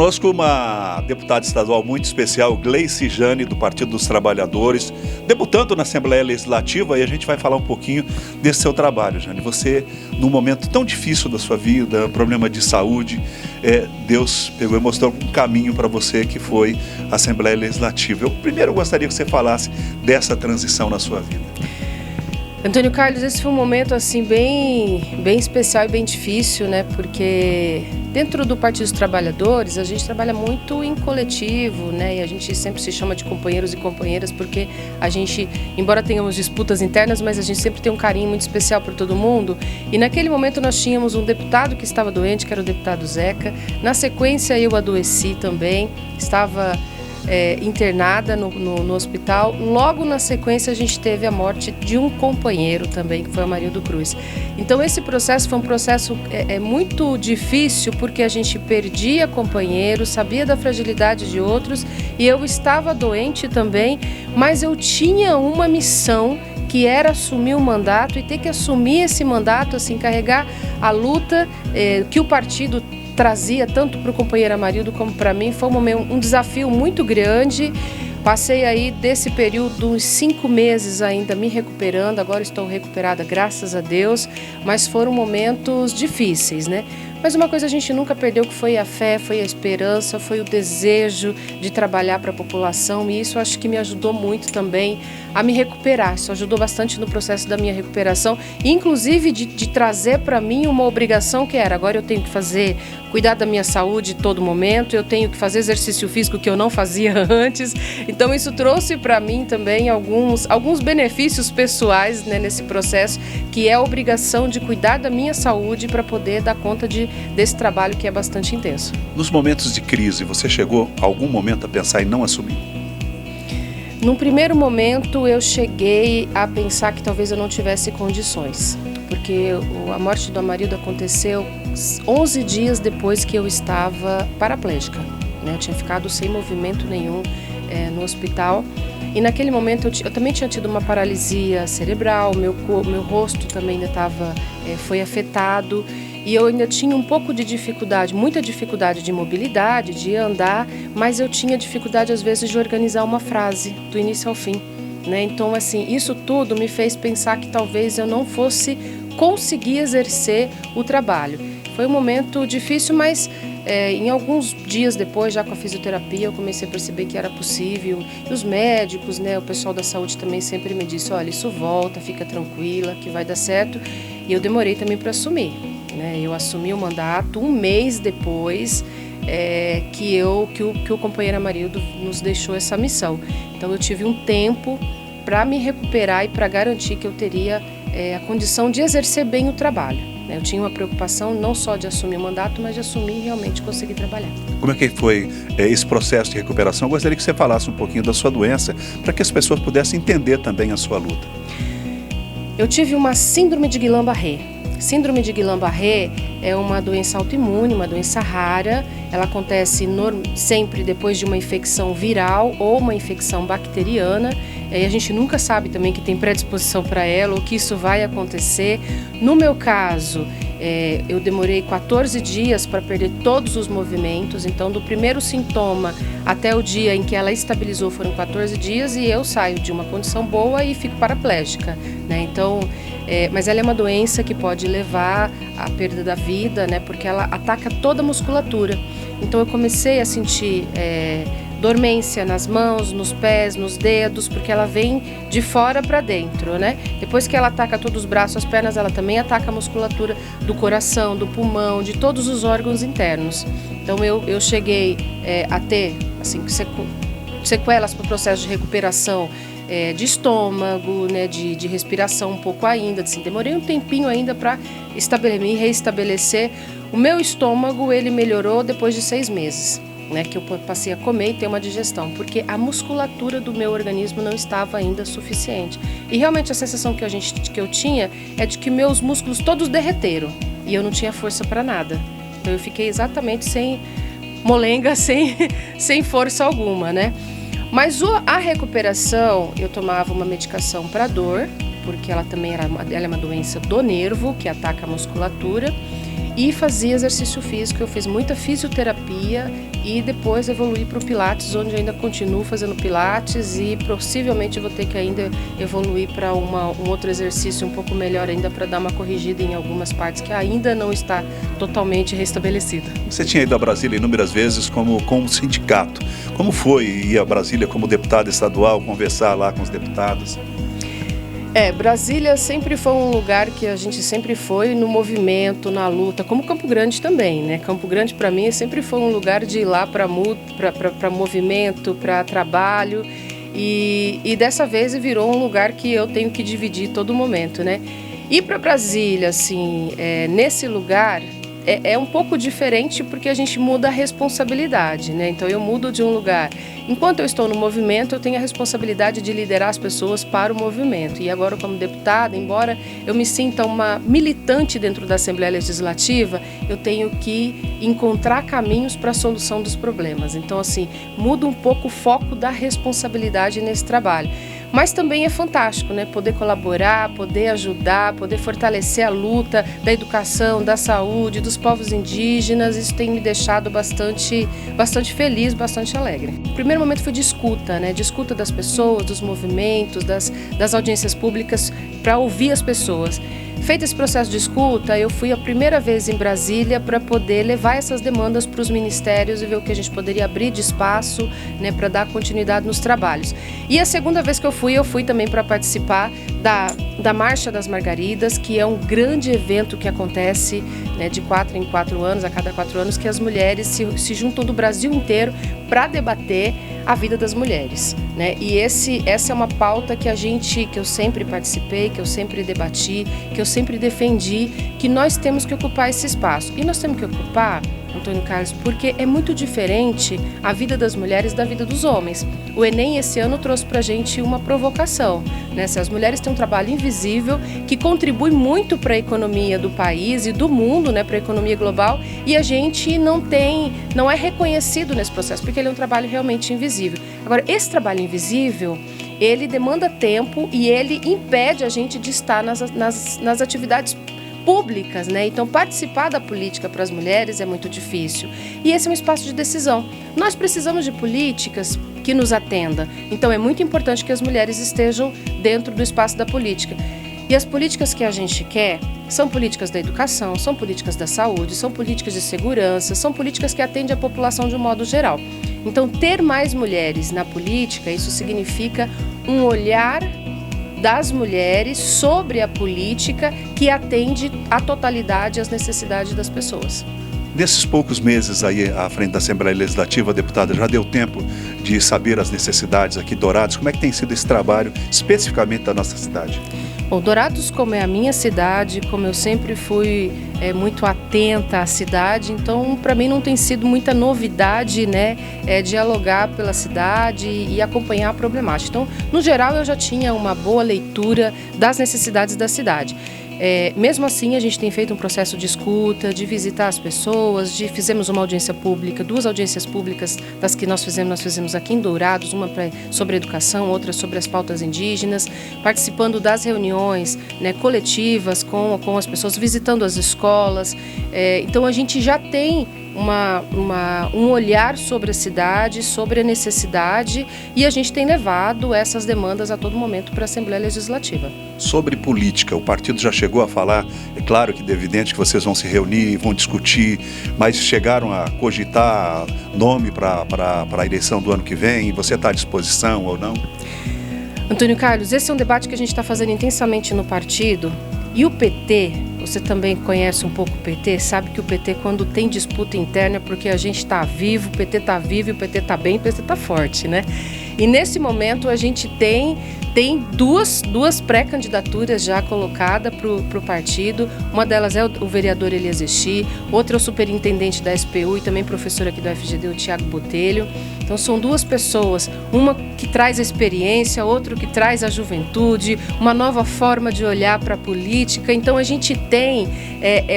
conosco uma deputada estadual muito especial, Gleice Jane, do Partido dos Trabalhadores, debutando na Assembleia Legislativa, e a gente vai falar um pouquinho desse seu trabalho, Jane. Você, num momento tão difícil da sua vida, problema de saúde, Deus pegou e mostrou um caminho para você, que foi a Assembleia Legislativa. Eu primeiro gostaria que você falasse dessa transição na sua vida. Antônio Carlos, esse foi um momento assim bem especial e bem difícil, né? Porque dentro do Partido dos Trabalhadores a gente trabalha muito em coletivo, né? E a gente sempre se chama de companheiros e companheiras porque a gente, embora tenhamos disputas internas, mas a gente sempre tem um carinho muito especial por todo mundo. E naquele momento nós tínhamos um deputado que estava doente, que era o deputado Zeca. Na sequência eu adoeci também, estava internada no hospital. Logo na sequência a gente teve a morte de um companheiro também, que foi o Amarildo Cruz. Então esse processo foi um processo muito difícil, porque a gente perdia companheiros, sabia da fragilidade de outros, e eu estava doente também, mas eu tinha uma missão, que era assumir o mandato e ter que assumir esse mandato, assim, carregar a luta que o partido trazia tanto para o companheiro Amarildo como para mim. Foi um desafio muito grande. Passei aí desse período uns 5 meses ainda me recuperando, agora estou recuperada, graças a Deus, mas foram momentos difíceis, né? Mas uma coisa a gente nunca perdeu, que foi a fé, foi a esperança, foi o desejo de trabalhar para a população, e isso acho que me ajudou muito também a me recuperar. Isso ajudou bastante no processo da minha recuperação, inclusive de trazer para mim uma obrigação que era: agora eu tenho que cuidar da minha saúde todo momento, eu tenho que fazer exercício físico que eu não fazia antes. Então isso trouxe para mim também alguns benefícios pessoais, né, nesse processo, que é a obrigação de cuidar da minha saúde para poder dar conta desse trabalho que é bastante intenso. Nos momentos de crise, você chegou a algum momento a pensar em não assumir? Num primeiro momento eu cheguei a pensar que talvez eu não tivesse condições, porque a morte do Amarildo aconteceu 11 dias depois que eu estava paraplégica, né? Eu tinha ficado sem movimento nenhum no hospital, e naquele momento eu também tinha tido uma paralisia cerebral, meu rosto também ainda foi afetado, e eu ainda tinha um pouco de dificuldade, muita dificuldade de mobilidade, de andar, mas eu tinha dificuldade às vezes de organizar uma frase do início ao fim, né? Então assim, isso tudo me fez pensar que talvez eu não fosse conseguir exercer o trabalho. Foi um momento difícil, mas em alguns dias depois, já com a fisioterapia, eu comecei a perceber que era possível. E os médicos, né, o pessoal da saúde também sempre me disse: olha, isso volta, fica tranquila, que vai dar certo. E eu demorei também para assumir, né? Eu assumi o mandato 1 mês depois que o companheiro Amarildo nos deixou essa missão. Então eu tive um tempo para me recuperar e para garantir que eu teria a condição de exercer bem o trabalho. Eu tinha uma preocupação não só de assumir o mandato, mas de assumir e realmente conseguir trabalhar. Como é que foi esse processo de recuperação? Eu gostaria que você falasse um pouquinho da sua doença, para que as pessoas pudessem entender também a sua luta. Eu tive uma síndrome de Guillain-Barré. Síndrome de Guillain-Barré é uma doença autoimune, uma doença rara. Ela acontece sempre depois de uma infecção viral ou uma infecção bacteriana. E a gente nunca sabe também que tem predisposição para ela ou que isso vai acontecer. No meu caso, eu demorei 14 dias para perder todos os movimentos. Então, do primeiro sintoma até o dia em que ela estabilizou foram 14 dias, e eu saio de uma condição boa e fico paraplégica, né? Então, mas ela é uma doença que pode levar à perda da vida, né? Porque ela ataca toda a musculatura. Então eu comecei a sentir dormência nas mãos, nos pés, nos dedos, porque ela vem de fora para dentro, né? Depois que ela ataca todos os braços, as pernas, ela também ataca a musculatura do coração, do pulmão, de todos os órgãos internos. Então eu cheguei a ter assim, sequelas para o processo de recuperação de estômago, né, de respiração um pouco ainda. Assim, demorei um tempinho ainda para me reestabelecer. O meu estômago, ele melhorou depois de 6 meses. Né, que eu passei a comer e ter uma digestão, porque a musculatura do meu organismo não estava ainda suficiente. E realmente a sensação que eu tinha é de que meus músculos todos derreteram e eu não tinha força para nada. Então eu fiquei exatamente sem molenga, sem força alguma, né? Mas a recuperação, eu tomava uma medicação para dor, porque ela também ela é uma doença do nervo que ataca a musculatura. E fazia exercício físico, eu fiz muita fisioterapia e depois evoluir para o Pilates, onde eu ainda continuo fazendo Pilates e possivelmente vou ter que ainda evoluir para um outro exercício um pouco melhor ainda para dar uma corrigida em algumas partes que ainda não está totalmente restabelecida. Você tinha ido a Brasília inúmeras vezes com o sindicato. Como foi ir a Brasília como deputada estadual, conversar lá com os deputados? Brasília sempre foi um lugar que a gente sempre foi no movimento, na luta, como Campo Grande também, né? Campo Grande para mim sempre foi um lugar de ir lá para movimento, para trabalho e dessa vez virou um lugar que eu tenho que dividir todo momento, né? Ir para Brasília, assim, nesse lugar é um pouco diferente porque a gente muda a responsabilidade, né? Então eu mudo de um lugar. Enquanto eu estou no movimento, eu tenho a responsabilidade de liderar as pessoas para o movimento. E agora, como deputada, embora eu me sinta uma militante dentro da Assembleia Legislativa, eu tenho que encontrar caminhos para a solução dos problemas. Então, assim, muda um pouco o foco da responsabilidade nesse trabalho. Mas também é fantástico, né? Poder colaborar, poder ajudar, poder fortalecer a luta da educação, da saúde, dos povos indígenas. Isso tem me deixado bastante feliz, bastante alegre. O primeiro momento foi de escuta, né? De escuta das pessoas, dos movimentos, das audiências públicas, para ouvir as pessoas. Feito esse processo de escuta, eu fui a primeira vez em Brasília para poder levar essas demandas para os ministérios e ver o que a gente poderia abrir de espaço, né, para dar continuidade nos trabalhos. E a segunda vez que eu fui também para participar da Marcha das Margaridas, que é um grande evento que acontece, né, de 4 em 4 anos, a cada 4 anos, que as mulheres se juntam do Brasil inteiro para debater a vida das mulheres, né? E essa é uma pauta que eu sempre participei, que eu sempre debati, que eu sempre defendi, que nós temos que ocupar esse espaço. E nós temos que ocupar, Antônio Carlos, porque é muito diferente a vida das mulheres da vida dos homens. O Enem esse ano trouxe pra gente uma provocação, né? Se as mulheres têm um trabalho invisível que contribui muito para a economia do país e do mundo, né, para a economia global, e a gente não é reconhecido nesse processo, porque ele é um trabalho realmente invisível. Agora, esse trabalho invisível, ele demanda tempo e ele impede a gente de estar nas atividades públicas, né? Então, participar da política para as mulheres é muito difícil. E esse é um espaço de decisão. Nós precisamos de políticas que nos atendam. Então, é muito importante que as mulheres estejam dentro do espaço da política. E as políticas que a gente quer são políticas da educação, são políticas da saúde, são políticas de segurança, são políticas que atendem a população de um modo geral. Então, ter mais mulheres na política, isso significa um olhar das mulheres sobre a política que atende à totalidade às necessidades das pessoas. Nesses poucos meses aí à frente da Assembleia Legislativa, deputada, já deu tempo de saber as necessidades aqui de Dourados? Como é que tem sido esse trabalho especificamente da nossa cidade? Bom, Dourados, como é a minha cidade, como eu sempre fui muito atenta à cidade, então para mim não tem sido muita novidade, né, dialogar pela cidade e acompanhar a problemática. Então, no geral, eu já tinha uma boa leitura das necessidades da cidade. Mesmo assim, a gente tem feito um processo de escuta, de visitar as pessoas, fizemos uma audiência pública, 2 audiências públicas das que nós fizemos aqui em Dourados, uma sobre educação, outra sobre as pautas indígenas, participando das reuniões, né, coletivas com as pessoas, visitando as escolas. Então, a gente já tem um olhar sobre a cidade, sobre a necessidade, e a gente tem levado essas demandas a todo momento para a Assembleia Legislativa. Sobre política, o partido já chegou a falar, é claro que é evidente que vocês vão se reunir, vão discutir, mas chegaram a cogitar nome para a eleição do ano que vem? Você está à disposição ou não? Antônio Carlos, esse é um debate que a gente está fazendo intensamente no partido, e o PT, você também conhece um pouco o PT, sabe que o PT, quando tem disputa interna, é porque a gente está vivo, o PT está vivo, o PT está bem, o PT está forte, né? E nesse momento a gente tem duas pré-candidaturas já colocadas para o partido. Uma delas é o vereador Elias Exi, outra é o superintendente da SPU e também professor aqui do FGD, o Tiago Botelho. Então são 2 pessoas, uma que traz a experiência, outra que traz a juventude, uma nova forma de olhar para a política. Então a gente tem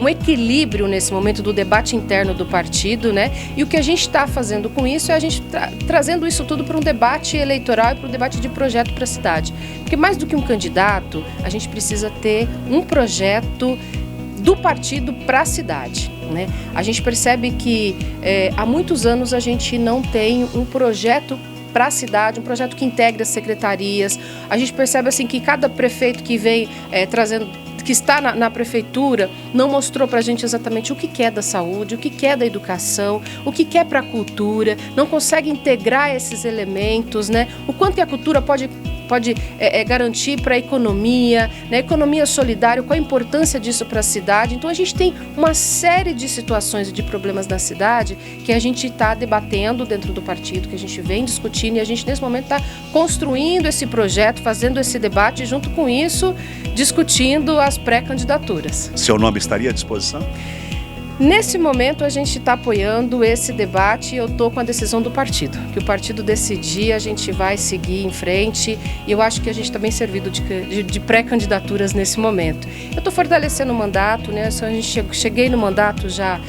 um equilíbrio nesse momento do debate interno do partido, né? E o que a gente está fazendo com isso é a gente trazendo isso tudo para um debate eleitoral e para um debate de projeto para a cidade. Porque mais do que um candidato, a gente precisa ter um projeto do partido para a cidade. né? A gente percebe que há muitos anos a gente não tem um projeto para a cidade, um projeto que integre as secretarias. A gente percebe assim que cada prefeito que vem que está na prefeitura, não mostrou para a gente exatamente o que é da saúde, o que é da educação, o que é para a cultura, não consegue integrar esses elementos, né? O quanto que a cultura pode garantir para a economia, né? Economia solidária, qual a importância disso para a cidade. Então a gente tem uma série de situações e de problemas na cidade que a gente está debatendo dentro do partido, que a gente vem discutindo, e a gente nesse momento está construindo esse projeto, fazendo esse debate e junto com isso discutindo as pré-candidaturas. Seu nome estaria à disposição? Nesse momento a gente está apoiando esse debate e eu estou com a decisão do partido. Que o partido decidir, a gente vai seguir em frente e eu acho que a gente está bem servido de pré-candidaturas nesse momento. Eu estou fortalecendo o mandato, né? Cheguei no mandato já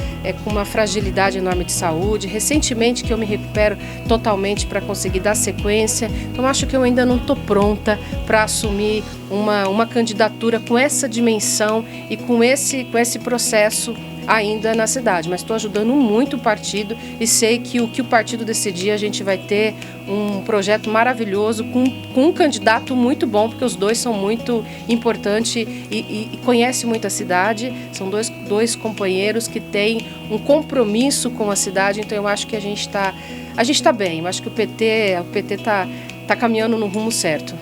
com uma fragilidade enorme de saúde. Recentemente que eu me recupero totalmente para conseguir dar sequência. Então acho que eu ainda não estou pronta para assumir uma candidatura com essa dimensão e com esse processo ainda na cidade, mas estou ajudando muito o partido e sei que o partido decidir, a gente vai ter um projeto maravilhoso com um candidato muito bom, porque os dois são muito importantes e conhecem muito a cidade, são dois companheiros que têm um compromisso com a cidade, então eu acho que a gente está bem, eu acho que o PT está caminhando no rumo certo.